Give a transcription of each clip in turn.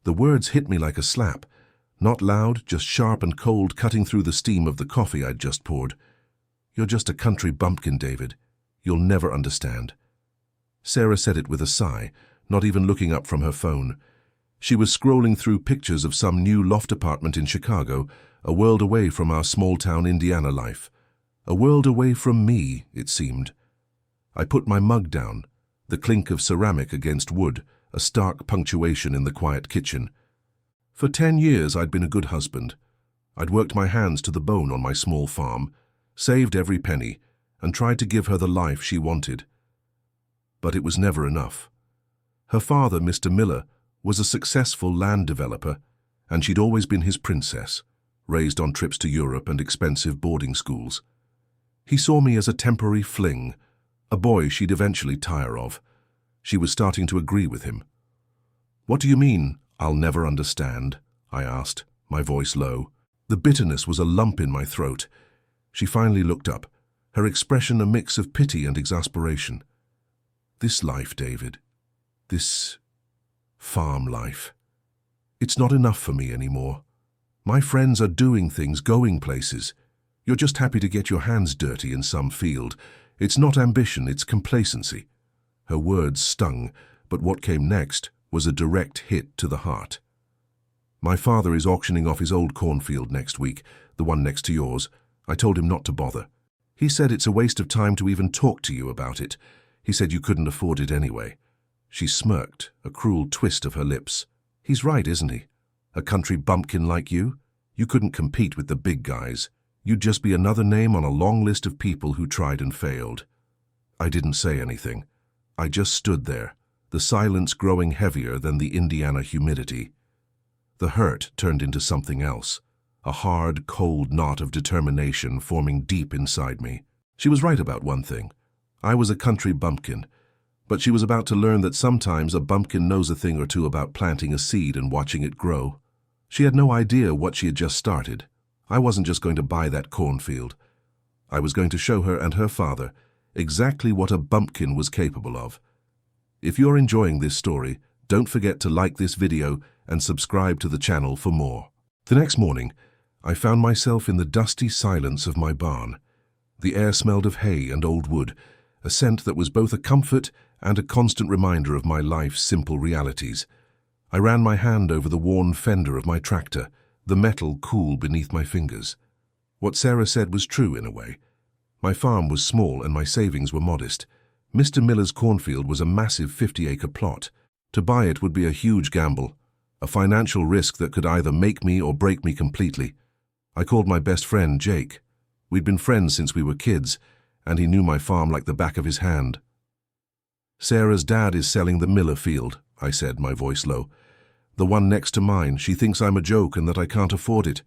The words hit me like a slap. Not loud, just sharp and cold, cutting through the steam of the coffee I'd just poured. "You're just a country bumpkin, David. You'll never understand." Sarah said it with a sigh, not even looking up from her phone. She was scrolling through pictures of some new loft apartment in Chicago, a world away from our small-town Indiana life. A world away from me, it seemed. I put my mug down, the clink of ceramic against wood, a stark punctuation in the quiet kitchen. For 10 years I'd been a good husband. I'd worked my hands to the bone on my small farm, saved every penny, and tried to give her the life she wanted. But it was never enough. Her father, Mr. Miller, was a successful land developer, and she'd always been his princess, raised on trips to Europe and expensive boarding schools. He saw me as a temporary fling, a boy she'd eventually tire of. She was starting to agree with him. "What do you mean, I'll never understand?" I asked, my voice low. The bitterness was a lump in my throat. She finally looked up, her expression a mix of pity and exasperation. "This life, David, this farm life, it's not enough for me anymore. My friends are doing things, going places. You're just happy to get your hands dirty in some field. It's not ambition, it's complacency." Her words stung, but what came next was a direct hit to the heart. "My father is auctioning off his old cornfield next week, the one next to yours. I told him not to bother. He said it's a waste of time to even talk to you about it. He said you couldn't afford it anyway." She smirked, a cruel twist of her lips. "He's right, isn't he? A country bumpkin like you? You couldn't compete with the big guys. You'd just be another name on a long list of people who tried and failed." I didn't say anything. I just stood there, the silence growing heavier than the Indiana humidity. The hurt turned into something else, a hard, cold knot of determination forming deep inside me. She was right about one thing. I was a country bumpkin, but she was about to learn that sometimes a bumpkin knows a thing or two about planting a seed and watching it grow. She had no idea what she had just started. I wasn't just going to buy that cornfield. I was going to show her and her father exactly what a bumpkin was capable of. If you're enjoying this story, don't forget to like this video and subscribe to the channel for more. The next morning, I found myself in the dusty silence of my barn. The air smelled of hay and old wood, a scent that was both a comfort and a constant reminder of my life's simple realities. I ran my hand over the worn fender of my tractor, the metal cool beneath my fingers. What Sarah said was true in a way. My farm was small and my savings were modest. Mr. Miller's cornfield was a massive 50-acre plot. To buy it would be a huge gamble, a financial risk that could either make me or break me completely. I called my best friend, Jake. We'd been friends since we were kids, and he knew my farm like the back of his hand. "Sarah's dad is selling the Miller field," I said, my voice low. "The one next to mine. She thinks I'm a joke and that I can't afford it."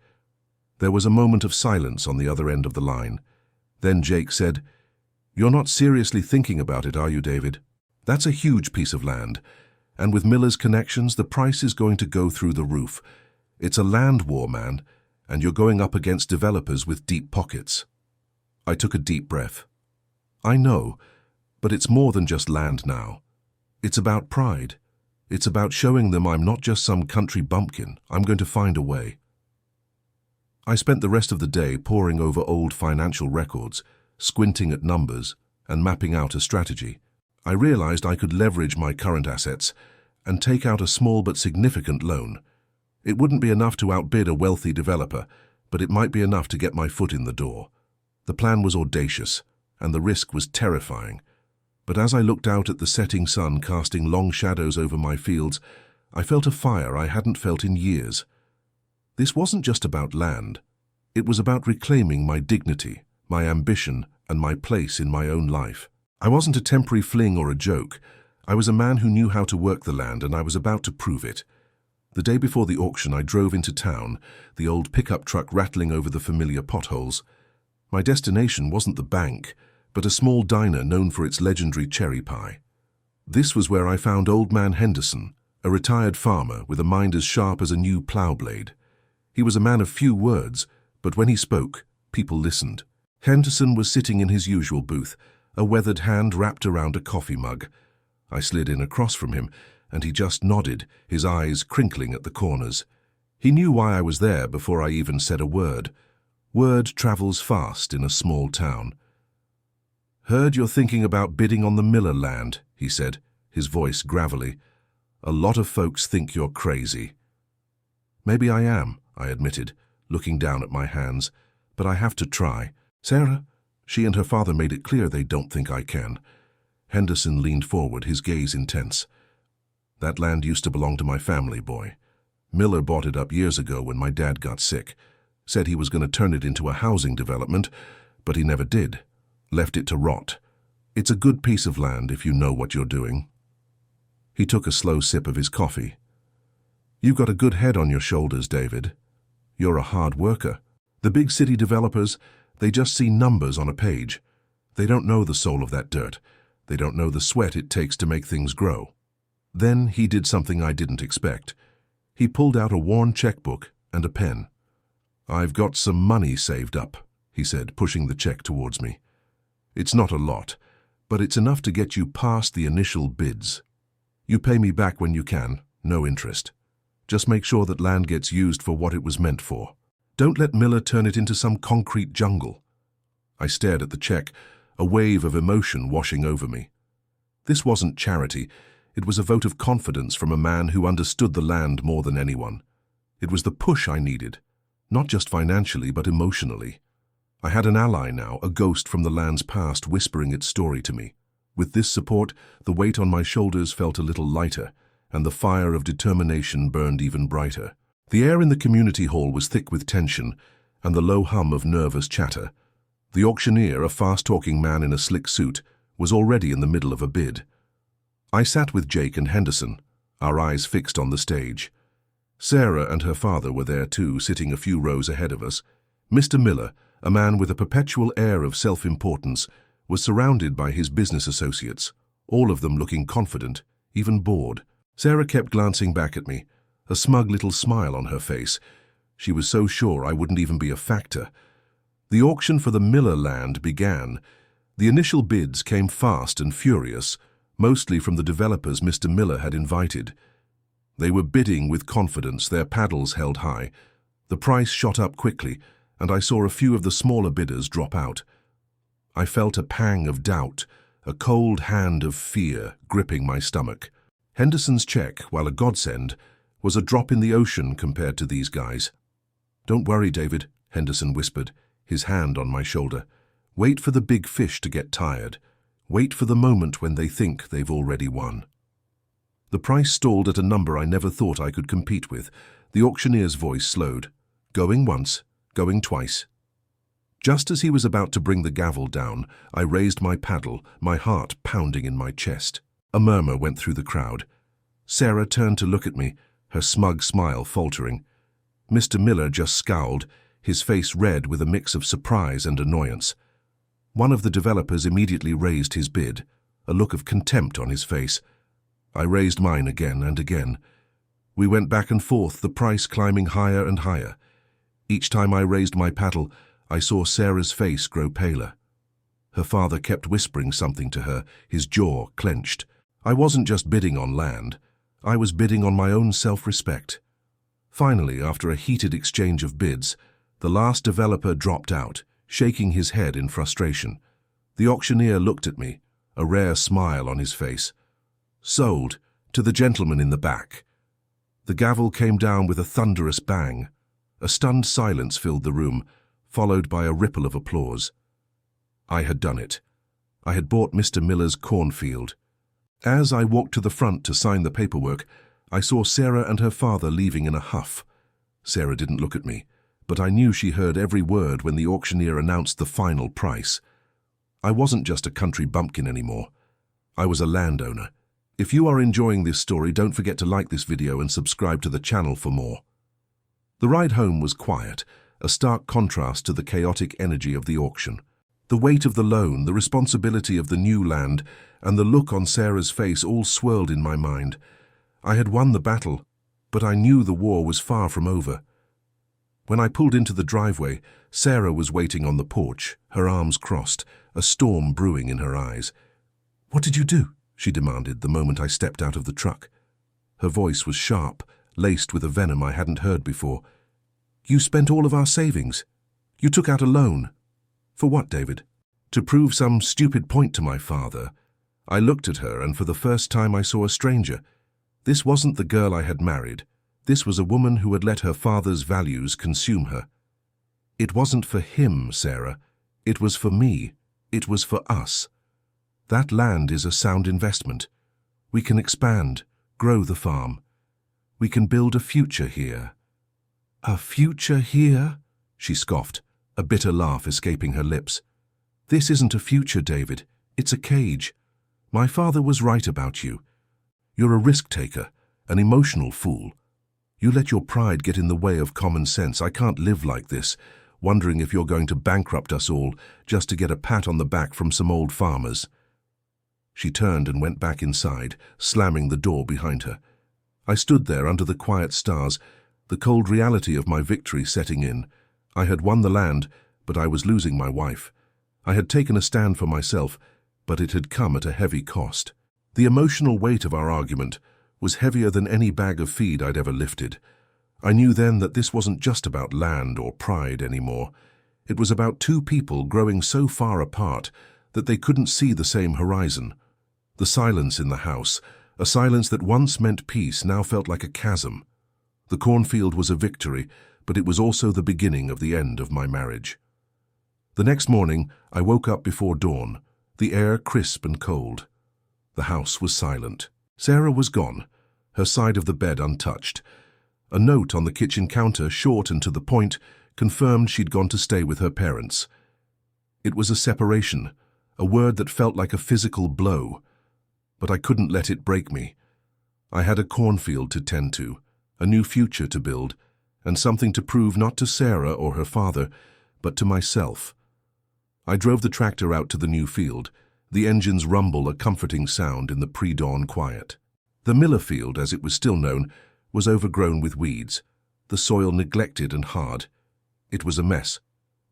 There was a moment of silence on the other end of the line. Then Jake said, "You're not seriously thinking about it, are you, David? That's a huge piece of land, and with Miller's connections, the price is going to go through the roof. It's a land war, man, and you're going up against developers with deep pockets." I took a deep breath. "I know, but it's more than just land now. It's about pride. It's about showing them I'm not just some country bumpkin. I'm going to find a way." I spent the rest of the day poring over old financial records, squinting at numbers, and mapping out a strategy. I realized I could leverage my current assets and take out a small but significant loan. It wouldn't be enough to outbid a wealthy developer, but it might be enough to get my foot in the door. The plan was audacious, and the risk was terrifying. But as I looked out at the setting sun casting long shadows over my fields, I felt a fire I hadn't felt in years. This wasn't just about land. It was about reclaiming my dignity, my ambition, and my place in my own life. I wasn't a temporary fling or a joke. I was a man who knew how to work the land, and I was about to prove it. The day before the auction, I drove into town, the old pickup truck rattling over the familiar potholes. My destination wasn't the bank, but a small diner known for its legendary cherry pie. This was where I found Old Man Henderson, a retired farmer with a mind as sharp as a new plow blade. He was a man of few words, but when he spoke, people listened. Henderson was sitting in his usual booth, a weathered hand wrapped around a coffee mug. I slid in across from him, and he just nodded, his eyes crinkling at the corners. He knew why I was there before I even said a word. Word travels fast in a small town. "Heard you're thinking about bidding on the Miller land," he said, his voice gravelly. "A lot of folks think you're crazy." "Maybe I am," I admitted, looking down at my hands, "but I have to try. Sarah?" She and her father made it clear they don't think I can. Henderson leaned forward, his gaze intense. "That land used to belong to my family, boy. Miller bought it up years ago when my dad got sick. Said he was going to turn it into a housing development, but he never did. Left it to rot. It's a good piece of land if you know what you're doing." He took a slow sip of his coffee. "You've got a good head on your shoulders, David. You're a hard worker. The big city developers, they just see numbers on a page. They don't know the soul of that dirt. They don't know the sweat it takes to make things grow." Then he did something I didn't expect. He pulled out a worn checkbook and a pen. "I've got some money saved up," he said, pushing the check towards me. "It's not a lot, but it's enough to get you past the initial bids. You pay me back when you can, no interest. Just make sure that land gets used for what it was meant for. Don't let Miller turn it into some concrete jungle." I stared at the check, a wave of emotion washing over me. This wasn't charity. It was a vote of confidence from a man who understood the land more than anyone. It was the push I needed, not just financially but emotionally. I had an ally now, a ghost from the land's past whispering its story to me. With this support, the weight on my shoulders felt a little lighter, and the fire of determination burned even brighter. The air in the community hall was thick with tension, and the low hum of nervous chatter. The auctioneer, a fast-talking man in a slick suit, was already in the middle of a bid. I sat with Jake and Henderson, our eyes fixed on the stage. Sarah and her father were there too, sitting a few rows ahead of us. Mr. Miller, a man with a perpetual air of self-importance, was surrounded by his business associates, all of them looking confident, even bored. Sarah kept glancing back at me, a smug little smile on her face. She was so sure I wouldn't even be a factor. The auction for the Miller land began. The initial bids came fast and furious, mostly from the developers Mr. Miller had invited. They were bidding with confidence, their paddles held high. The price shot up quickly, and I saw a few of the smaller bidders drop out. I felt a pang of doubt, a cold hand of fear gripping my stomach. Henderson's check, while a godsend, was a drop in the ocean compared to these guys. "Don't worry, David," Henderson whispered, his hand on my shoulder. "Wait for the big fish to get tired. Wait for the moment when they think they've already won." The price stalled at a number I never thought I could compete with. The auctioneer's voice slowed. "Going once, going twice." Just as he was about to bring the gavel down, I raised my paddle, my heart pounding in my chest. A murmur went through the crowd. Sarah turned to look at me, her smug smile faltering. Mr. Miller just scowled, his face red with a mix of surprise and annoyance. One of the developers immediately raised his bid, a look of contempt on his face. I raised mine again and again. We went back and forth, the price climbing higher and higher. Each time I raised my paddle, I saw Sarah's face grow paler. Her father kept whispering something to her, his jaw clenched. I wasn't just bidding on land. I was bidding on my own self-respect. Finally, after a heated exchange of bids, the last developer dropped out, shaking his head in frustration. The auctioneer looked at me, a rare smile on his face. "Sold, to the gentleman in the back." The gavel came down with a thunderous bang. A stunned silence filled the room, followed by a ripple of applause. I had done it. I had bought Mr. Miller's Cornfield. As I walked to the front to sign the paperwork, I saw Sarah and her father leaving in a huff. Sarah didn't look at me, but I knew she heard every word when the auctioneer announced the final price. I wasn't just a country bumpkin anymore. I was a landowner. If you are enjoying this story, don't forget to like this video and subscribe to the channel for more. The ride home was quiet, a stark contrast to the chaotic energy of the auction. The weight of the loan, the responsibility of the new land, and the look on Sarah's face all swirled in my mind. I had won the battle, but I knew the war was far from over. When I pulled into the driveway, Sarah was waiting on the porch, her arms crossed, a storm brewing in her eyes. "What did you do?" she demanded the moment I stepped out of the truck. Her voice was sharp, laced with a venom I hadn't heard before. "You spent all of our savings. You took out a loan. For what, David?" "To prove some stupid point to my father." I looked at her, and for the first time I saw a stranger. This wasn't the girl I had married. This was a woman who had let her father's values consume her. "It wasn't for him, Sarah. It was for me. It was for us. That land is a sound investment. We can expand, grow the farm. We can build a future here." "A future here?" she scoffed, a bitter laugh escaping her lips. "This isn't a future, David. It's a cage. My father was right about you. You're a risk-taker, an emotional fool. You let your pride get in the way of common sense. I can't live like this, wondering if you're going to bankrupt us all just to get a pat on the back from some old farmers." She turned and went back inside, slamming the door behind her. I stood there under the quiet stars, the cold reality of my victory setting in. I had won the land, but I was losing my wife. I had taken a stand for myself, but it had come at a heavy cost. The emotional weight of our argument was heavier than any bag of feed I'd ever lifted. I knew then that this wasn't just about land or pride anymore. It was about two people growing so far apart that they couldn't see the same horizon. The silence in the house, a silence that once meant peace, now felt like a chasm. The cornfield was a victory, but it was also the beginning of the end of my marriage. The next morning, I woke up before dawn, the air crisp and cold. The house was silent. Sarah was gone, her side of the bed untouched. A note on the kitchen counter, short and to the point, confirmed she'd gone to stay with her parents. It was a separation, a word that felt like a physical blow. But I couldn't let it break me. I had a cornfield to tend to, a new future to build, and something to prove not to Sarah or her father, but to myself. I drove the tractor out to the new field, the engine's rumble a comforting sound in the pre-dawn quiet. The Miller field, as it was still known, was overgrown with weeds, the soil neglected and hard. It was a mess,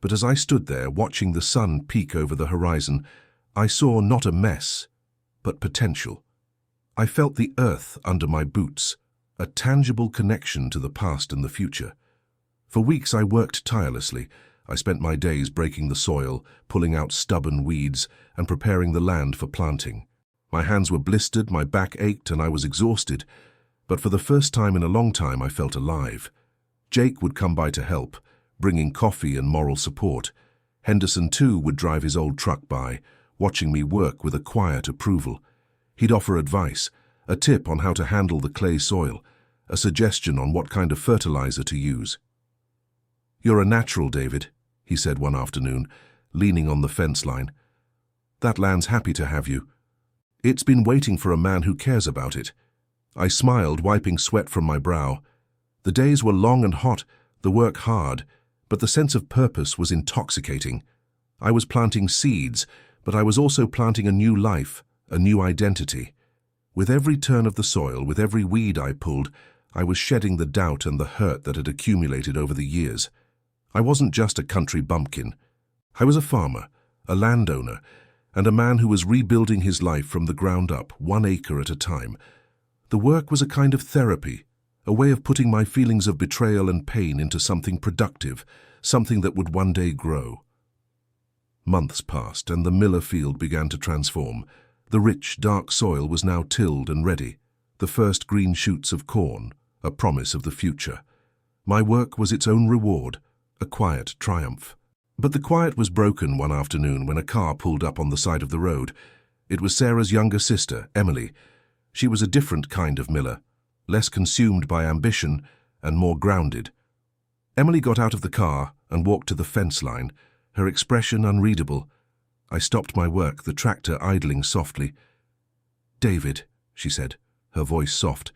but as I stood there watching the sun peek over the horizon, I saw not a mess, but potential. I felt the earth under my boots, a tangible connection to the past and the future. For weeks I worked tirelessly. I spent my days breaking the soil, pulling out stubborn weeds, and preparing the land for planting. My hands were blistered, my back ached, and I was exhausted. But for the first time in a long time, I felt alive. Jake would come by to help, bringing coffee and moral support. Henderson, too, would drive his old truck by, watching me work with a quiet approval. He'd offer advice, a tip on how to handle the clay soil, a suggestion on what kind of fertilizer to use. "You're a natural, David," he said one afternoon, leaning on the fence line. "That land's happy to have you. It's been waiting for a man who cares about it." I smiled, wiping sweat from my brow. The days were long and hot, the work hard, but the sense of purpose was intoxicating. I was planting seeds, but I was also planting a new life, a new identity. With every turn of the soil, with every weed I pulled, I was shedding the doubt and the hurt that had accumulated over the years. I wasn't just a country bumpkin. I was a farmer, a landowner, and a man who was rebuilding his life from the ground up, 1 acre at a time. The work was a kind of therapy, a way of putting my feelings of betrayal and pain into something productive, something that would one day grow. Months passed, and the Miller field began to transform. The rich, dark soil was now tilled and ready, the first green shoots of corn, a promise of the future. My work was its own reward, a quiet triumph. But the quiet was broken one afternoon when a car pulled up on the side of the road. It was Sarah's younger sister, Emily. She was a different kind of Miller, less consumed by ambition and more grounded. Emily got out of the car and walked to the fence line, her expression unreadable. I stopped my work, the tractor idling softly. "David," she said, her voice soft.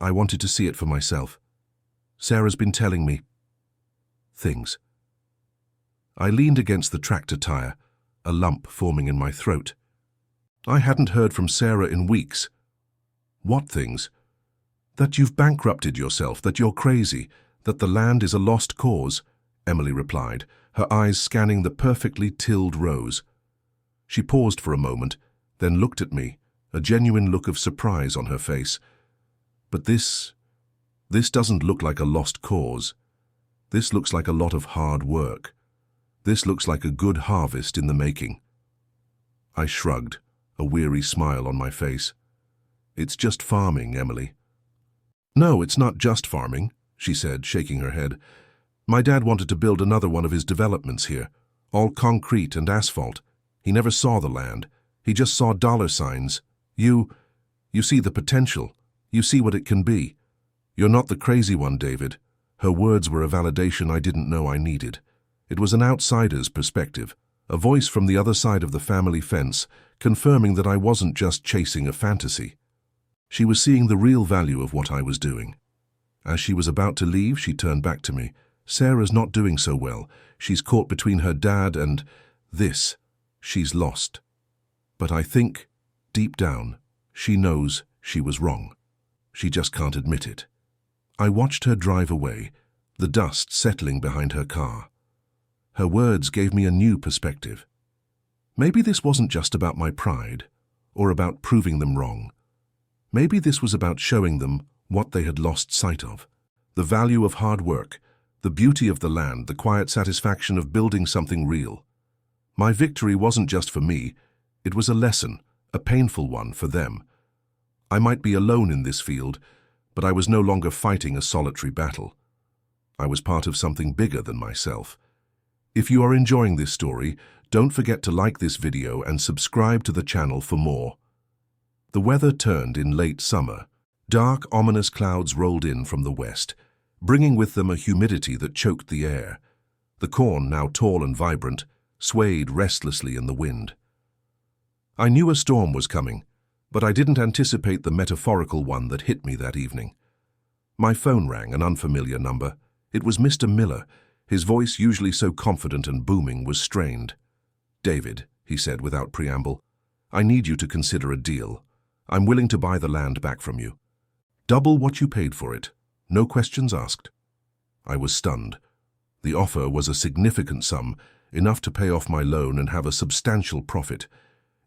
"I wanted to see it for myself. Sarah's been telling me things." I leaned against the tractor tire, a lump forming in my throat. I hadn't heard from Sarah in weeks. "What things?" "That you've bankrupted yourself, that you're crazy, that the land is a lost cause," Emily replied, her eyes scanning the perfectly tilled rows. She paused for a moment, then looked at me, a genuine look of surprise on her face. But this doesn't look like a lost cause. This looks like a lot of hard work. This looks like a good harvest in the making." I shrugged, a weary smile on my face. "It's just farming, Emily." "No, it's not just farming," she said, shaking her head. "My dad wanted to build another one of his developments here, all concrete and asphalt. He never saw the land. He just saw dollar signs. You see the potential. You see what it can be. You're not the crazy one, David." Her words were a validation I didn't know I needed. It was an outsider's perspective, a voice from the other side of the family fence, confirming that I wasn't just chasing a fantasy. She was seeing the real value of what I was doing. As she was about to leave, she turned back to me. "Sarah's not doing so well. She's caught between her dad and this. She's lost. But I think, deep down, she knows she was wrong. She just can't admit it." I watched her drive away, the dust settling behind her car. Her words gave me a new perspective. Maybe this wasn't just about my pride, or about proving them wrong. Maybe this was about showing them what they had lost sight of. The value of hard work, the beauty of the land, the quiet satisfaction of building something real. My victory wasn't just for me, it was a lesson, a painful one for them. I might be alone in this field, but I was no longer fighting a solitary battle. I was part of something bigger than myself. If you are enjoying this story, don't forget to like this video and subscribe to the channel for more. The weather turned in late summer. Dark, ominous clouds rolled in from the west, bringing with them a humidity that choked the air. The corn, now tall and vibrant, swayed restlessly in the wind. I knew a storm was coming, but I didn't anticipate the metaphorical one that hit me that evening. My phone rang, an unfamiliar number. It was Mr. Miller. His voice, usually so confident and booming, was strained. "David," he said without preamble, "I need you to consider a deal. I'm willing to buy the land back from you. Double what you paid for it. No questions asked." I was stunned. The offer was a significant sum, enough to pay off my loan and have a substantial profit.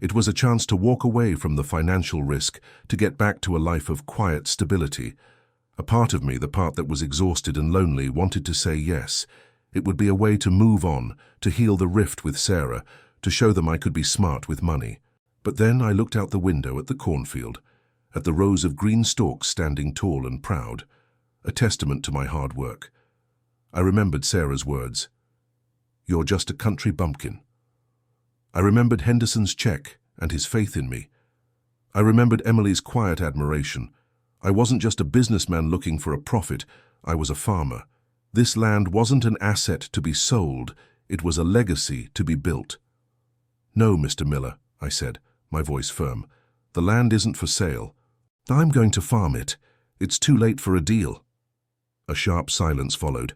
It was a chance to walk away from the financial risk, to get back to a life of quiet stability. A part of me, the part that was exhausted and lonely, wanted to say yes. It would be a way to move on, to heal the rift with Sarah, to show them I could be smart with money. But then I looked out the window at the cornfield, at the rows of green stalks standing tall and proud, a testament to my hard work. I remembered Sarah's words, "You're just a country bumpkin." I remembered Henderson's check and his faith in me. I remembered Emily's quiet admiration. I wasn't just a businessman looking for a profit, I was a farmer. This land wasn't an asset to be sold, it was a legacy to be built. "No, Mr. Miller," I said, my voice firm. "The land isn't for sale. I'm going to farm it. It's too late for a deal." A sharp silence followed.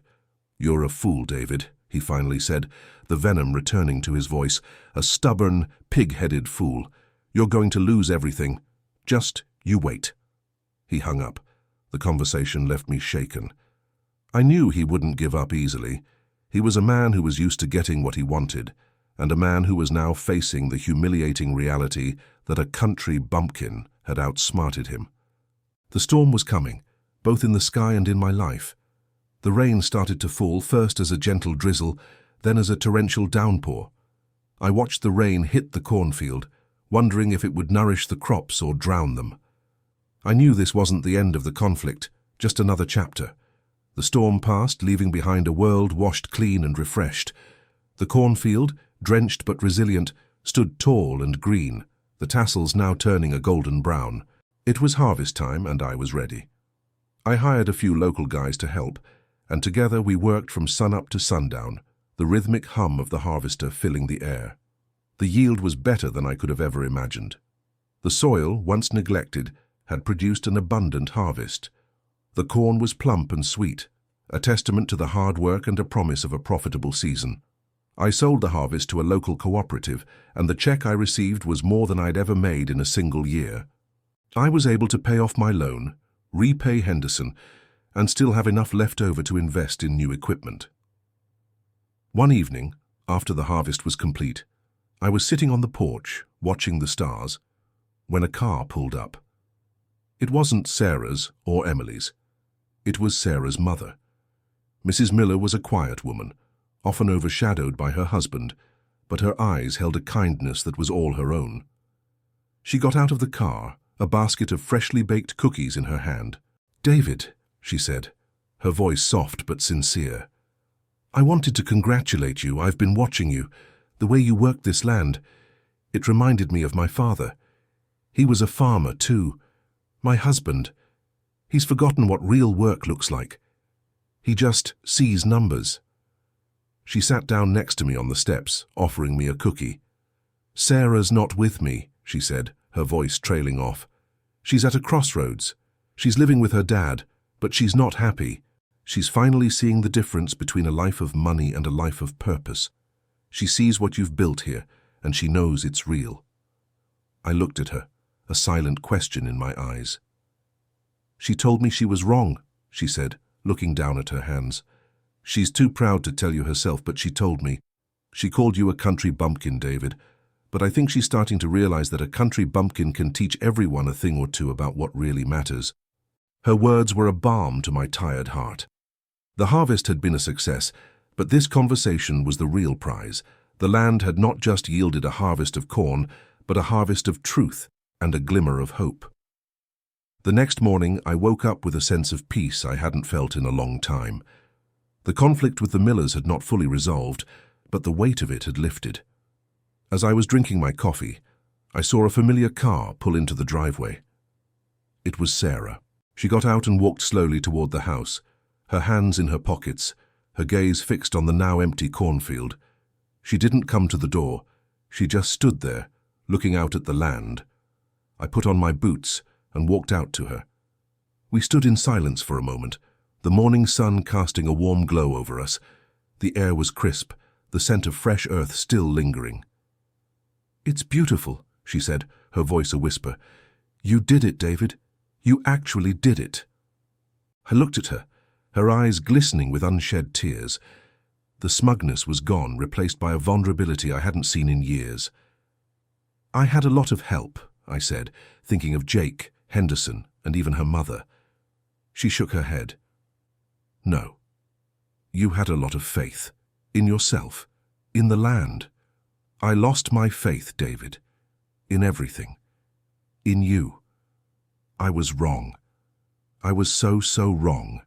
"You're a fool, David," he finally said, the venom returning to his voice. "A stubborn, pig-headed fool. You're going to lose everything. Just you wait." He hung up. The conversation left me shaken. I knew he wouldn't give up easily. He was a man who was used to getting what he wanted, and a man who was now facing the humiliating reality that a country bumpkin had outsmarted him. The storm was coming, both in the sky and in my life. The rain started to fall, first as a gentle drizzle, then as a torrential downpour. I watched the rain hit the cornfield, wondering if it would nourish the crops or drown them. I knew this wasn't the end of the conflict, just another chapter. The storm passed, leaving behind a world washed clean and refreshed. The cornfield, drenched but resilient, stood tall and green, the tassels now turning a golden brown. It was harvest time, and I was ready. I hired a few local guys to help, and together we worked from sunup to sundown, the rhythmic hum of the harvester filling the air. The yield was better than I could have ever imagined. The soil, once neglected, had produced an abundant harvest. The corn was plump and sweet, a testament to the hard work and a promise of a profitable season. I sold the harvest to a local cooperative, and the check I received was more than I'd ever made in a single year. I was able to pay off my loan, repay Henderson, and still have enough left over to invest in new equipment. One evening, after the harvest was complete, I was sitting on the porch, watching the stars, when a car pulled up. It wasn't Sarah's or Emily's. It was Sarah's mother. Mrs. Miller was a quiet woman, often overshadowed by her husband, but her eyes held a kindness that was all her own. She got out of the car, a basket of freshly baked cookies in her hand. "David," she said, her voice soft but sincere, "I wanted to congratulate you. I've been watching you. The way you worked this land. It reminded me of my father. He was a farmer, too. My husband. He's forgotten what real work looks like. He just sees numbers." She sat down next to me on the steps, offering me a cookie. "Sarah's not with me," she said, her voice trailing off. "She's at a crossroads. She's living with her dad, but she's not happy. She's finally seeing the difference between a life of money and a life of purpose. She sees what you've built here, and she knows it's real." I looked at her, a silent question in my eyes. "She told me she was wrong," she said, looking down at her hands. "She's too proud to tell you herself, but she told me. She called you a country bumpkin, David. But I think she's starting to realize that a country bumpkin can teach everyone a thing or two about what really matters." Her words were a balm to my tired heart. The harvest had been a success, but this conversation was the real prize. The land had not just yielded a harvest of corn, but a harvest of truth and a glimmer of hope. The next morning, I woke up with a sense of peace I hadn't felt in a long time. The conflict with the Millers had not fully resolved, but the weight of it had lifted. As I was drinking my coffee, I saw a familiar car pull into the driveway. It was Sarah. She got out and walked slowly toward the house, her hands in her pockets, her gaze fixed on the now empty cornfield. She didn't come to the door. She just stood there, looking out at the land. I put on my boots and walked out to her. We stood in silence for a moment, the morning sun casting a warm glow over us. The air was crisp, the scent of fresh earth still lingering. "It's beautiful," she said, her voice a whisper. "You did it, David. You actually did it." I looked at her, her eyes glistening with unshed tears. The smugness was gone, replaced by a vulnerability I hadn't seen in years. "I had a lot of help," I said, thinking of Jake, Henderson, and even her mother. She shook her head. "No. You had a lot of faith. In yourself. In the land. I lost my faith, David. In everything. In you. I was wrong. I was so wrong."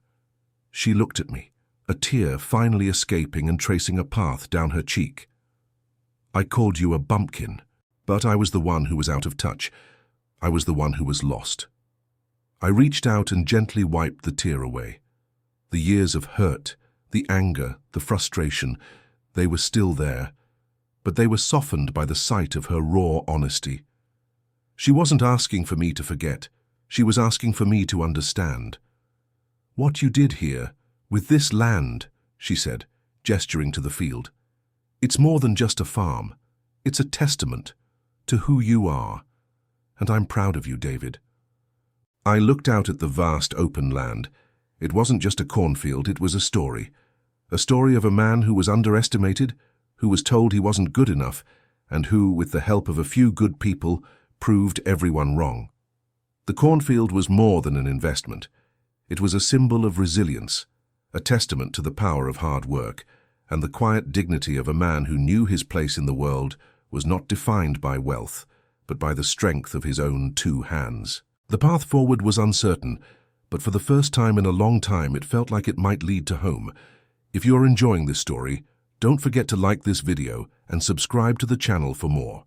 She looked at me, a tear finally escaping and tracing a path down her cheek. "I called you a bumpkin, but I was the one who was out of touch. I was the one who was lost." I reached out and gently wiped the tear away. The years of hurt, the anger, the frustration, they were still there, but they were softened by the sight of her raw honesty. She wasn't asking for me to forget. She was asking for me to understand. "What you did here, with this land," she said, gesturing to the field, "it's more than just a farm. It's a testament to who you are. And I'm proud of you, David." I looked out at the vast open land. It wasn't just a cornfield, it was a story. A story of a man who was underestimated, who was told he wasn't good enough, and who, with the help of a few good people, proved everyone wrong. The cornfield was more than an investment. It was a symbol of resilience, a testament to the power of hard work, and the quiet dignity of a man who knew his place in the world was not defined by wealth, but by the strength of his own two hands. The path forward was uncertain, but for the first time in a long time it felt like it might lead to home. If you're enjoying this story, don't forget to like this video and subscribe to the channel for more.